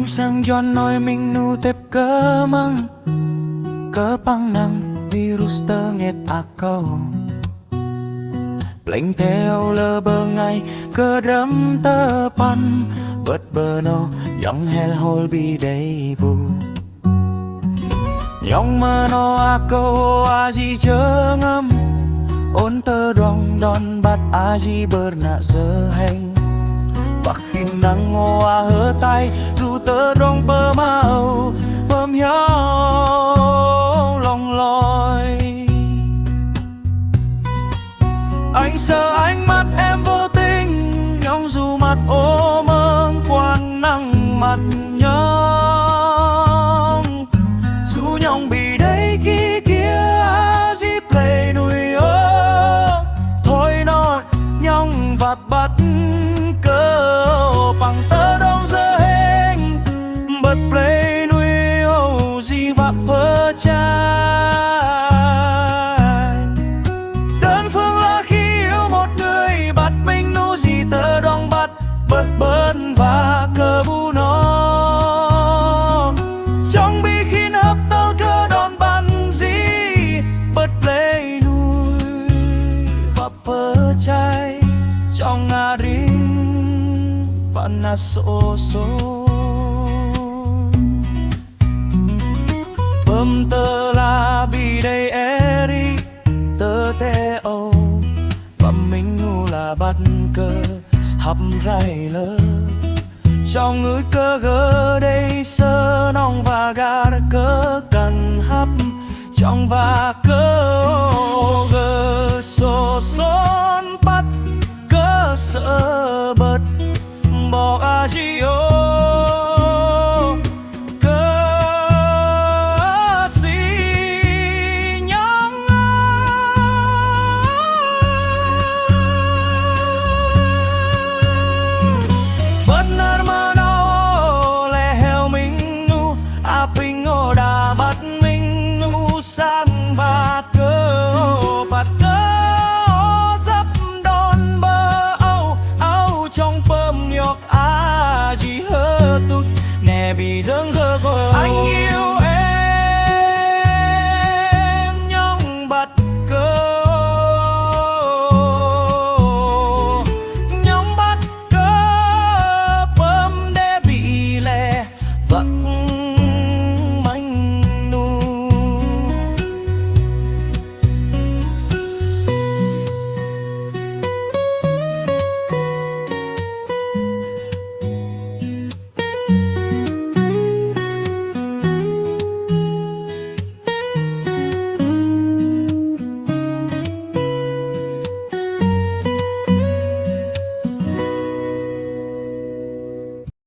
sang John nói mình nu tép cơ măng cơ băng năng virus tơ nghẹt cầu lệnh theo lơ bơ ngay cơ đấm tơ pan bớt bơ no young hell hole bi đầy bù nhong mơ no câu gì chớ ngâm ôn tơ đoòng đòn bắt gì bơ nạ giờ hành và khi nắng ngô hơ tay dù tơ đoòng bơ màu bơm nhau lòng loi anh sợ ánh mắt em vô tình nhong dù mặt ô mơ quang năng mặt nhong dù nhong bị đây kia kia gì play nuôi ơ thôi nói nhong và bắt cơ bằng tơ đông giờ hình bật play nuôi ô gì và phơ trai đơn phương là khi yêu một người bắt mình nu gì tơ đông bắt bật bớn và cơ bu nó trong bi khi hấp tơ cơ đòn bắn gì bật play nuôi và phơ trai trong ngà ring và na số số bơm tơ là bị đầy eri tơ tê âu và mình ngu là bắt cơ hấp rai lơ trong người cơ gơ đây sơ nong và gà cơ cần hấp trong và